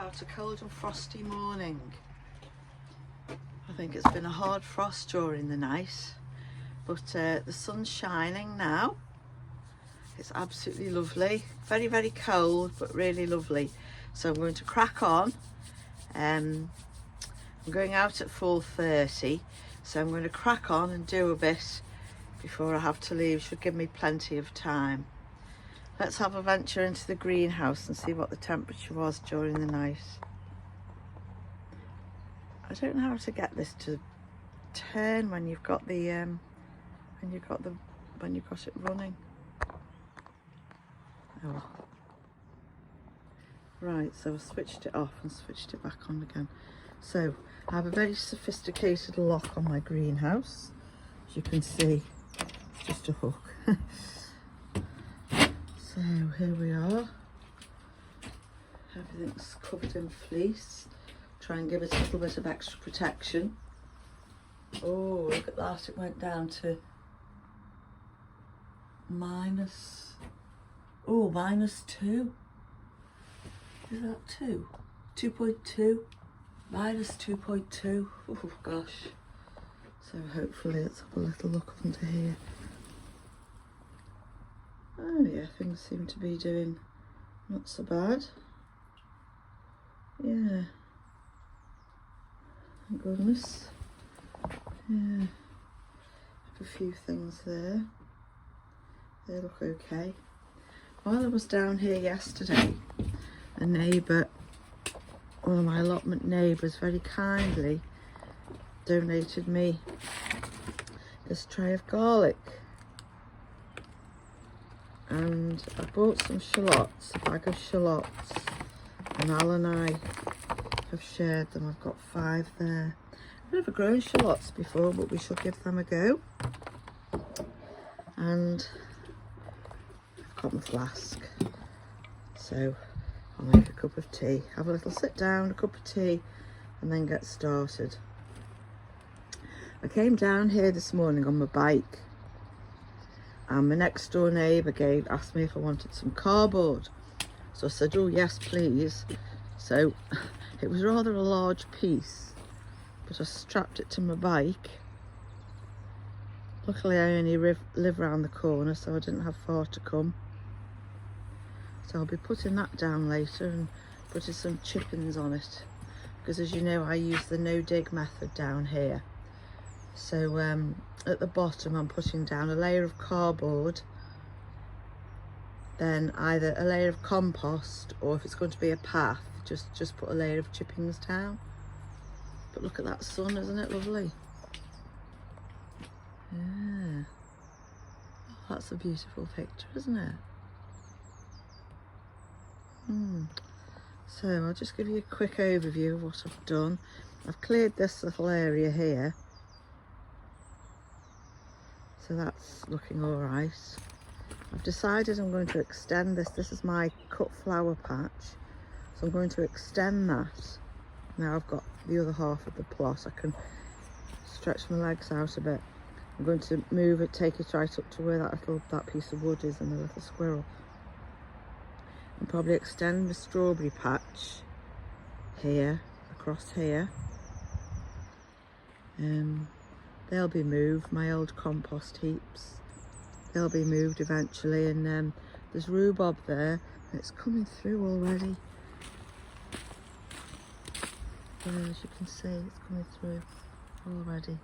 out a cold and frosty morning. I think it's been a hard frost during the night, but the sun's shining now. It's absolutely lovely. Very, very cold, but really lovely. So I'm going to crack on. I'm going out at 4:30, so I'm going to crack on and do a bit before I have to leave. Should give me plenty of time. Let's have a venture into the greenhouse and see what the temperature was during the night. I don't know how to get this to turn when you've got the when you've got it running. Oh. Right, so I switched it off and switched it back on again. So I have a very sophisticated lock on my greenhouse. As you can see, it's just a hook. So here we are. Everything's covered in fleece. Try and give it a little bit of extra protection. Oh, look at that, it went down to -2. Is that 2? 2.2? -2.2. Oh gosh. So hopefully let's have a little look under here. Oh yeah, things seem to be doing not so bad. Yeah. Thank goodness. Yeah. Have a few things there. They look okay. While I was down here yesterday, a neighbour, one of my allotment neighbours, very kindly donated me this tray of garlic. And I bought some shallots, a bag of shallots, and Al and I have shared them. I've got 5 there. I've never grown shallots before, but we shall give them a go. And I've got my flask, so I'll make a cup of tea, have a little sit down, a cup of tea, and then get started. I came down here this morning on my bike, and my next door neighbour asked me if I wanted some cardboard. So I said, oh yes please. So it was rather a large piece, but I strapped it to my bike. Luckily I only live around the corner, so I didn't have far to come. So I'll be putting that down later and putting some chippings on it, because as you know I use the no dig method down here. So at the bottom I'm putting down a layer of cardboard, then either a layer of compost, or if it's going to be a path, just put a layer of chippings down. But look at that sun, isn't it lovely? Yeah. Oh, that's a beautiful picture, isn't it? So I'll just give you a quick overview of what I've done. I've cleared this little area here, so that's looking all right. I've decided I'm going to extend this. This is my cut flower patch, so I'm going to extend that. Now I've got the other half of the plot, I can stretch my legs out a bit. I'm going to move it, take it right up to where that piece of wood is and the little squirrel. And probably extend the strawberry patch here, across here. They'll be moved, my old compost heaps. They'll be moved eventually, and there's rhubarb there, and it's coming through already. There, as you can see, it's coming through already.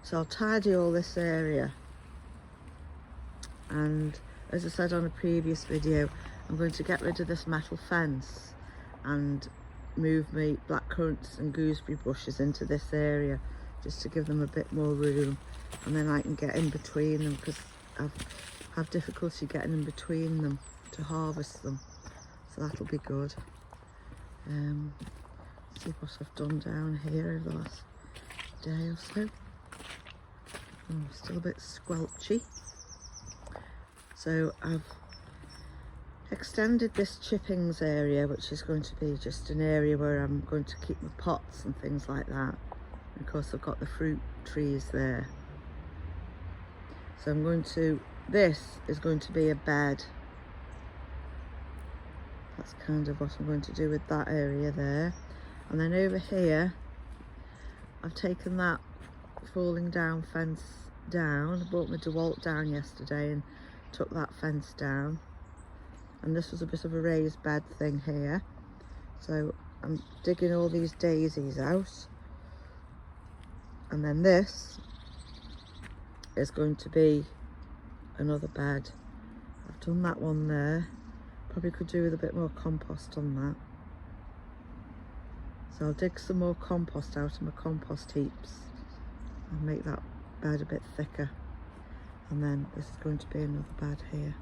So I'll tidy all this area, and as I said on a previous video, I'm going to get rid of this metal fence and move my blackcurrants and gooseberry bushes into this area, just to give them a bit more room, and then I can get in between them, because I have difficulty getting in between them to harvest them, so that'll be good. See what I've done down here over the last day or so. Oh, still a bit squelchy. So I've extended this chippings area, which is going to be just an area where I'm going to keep my pots and things like that. And of course I've got the fruit trees there. So I'm going to, this is going to be a bed. That's kind of what I'm going to do with that area there. And then over here, I've taken that falling down fence down. I brought my DeWalt down yesterday and took that fence down. And this was a bit of a raised bed thing here. So I'm digging all these daisies out. And then this is going to be another bed. I've done that one there. Probably could do with a bit more compost on that. So I'll dig some more compost out of my compost heaps and make that bed a bit thicker. And then this is going to be another bed here.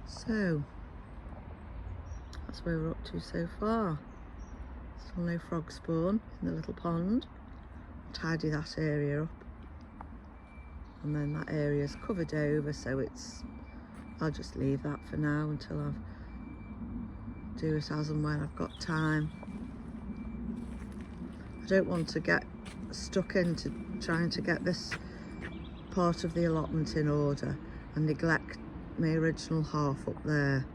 So that's where we're up to so far. Still no frog spawn in the little pond. Tidy that area up. And then that area's covered over, so I'll just leave that for now until I do it as and when I've got time. I don't want to get stuck into trying to get this part of the allotment in order and neglect my original half up there.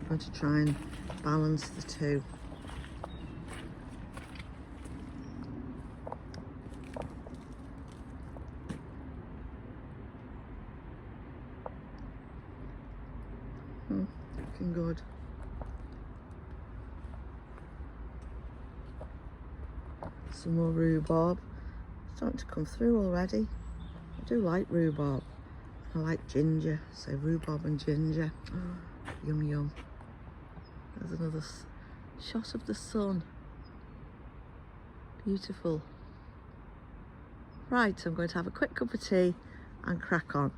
I'm going to try and balance the two. Looking good. Some more rhubarb. Starting to come through already. I do like rhubarb. I like ginger, so rhubarb and ginger. Oh, yum yum. There's another shot of the sun. Beautiful. Right, I'm going to have a quick cup of tea and crack on.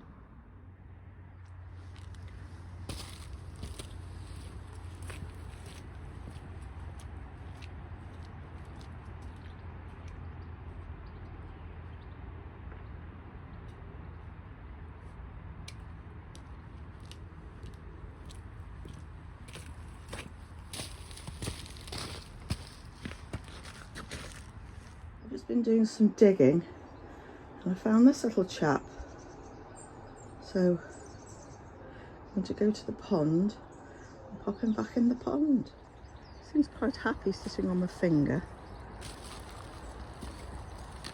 I've just been doing some digging and I found this little chap. So I'm going to go to the pond and pop him back in the pond. Seems quite happy sitting on my finger.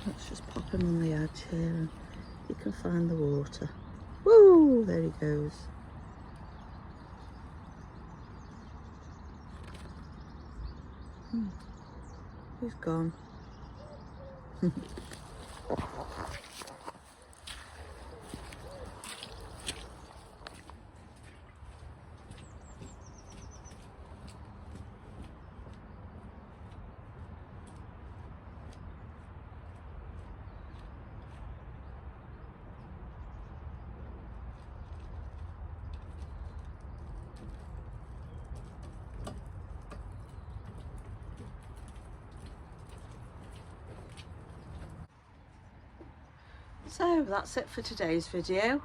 Let's just pop him on the edge here and he can find the water. Woo! There he goes. He's gone. So that's it for today's video.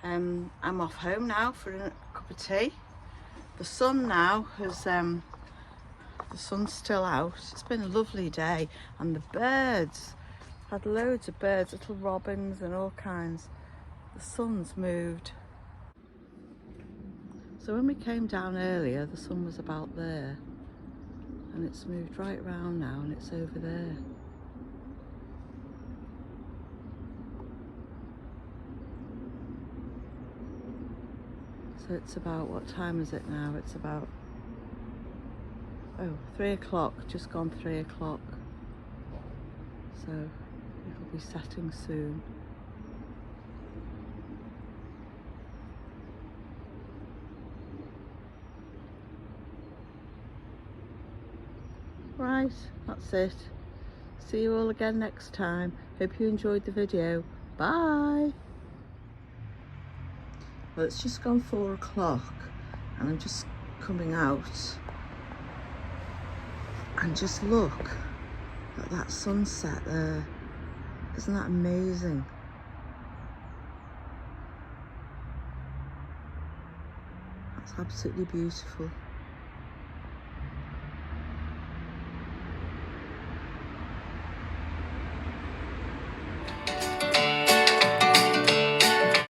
I'm off home now for a cup of tea. The sun now has, the sun's still out. It's been a lovely day and the birds, had loads of birds, little robins and all kinds. The sun's moved. So when we came down earlier, the sun was about there and it's moved right round now and it's over there. So it's about, what time is it now? It's about, 3 o'clock, just gone 3 o'clock. So it'll be setting soon. Right, that's it. See you all again next time. Hope you enjoyed the video. Bye. Well, it's just gone 4 o'clock and I'm just coming out and just look at that sunset there. Isn't that amazing? That's absolutely beautiful.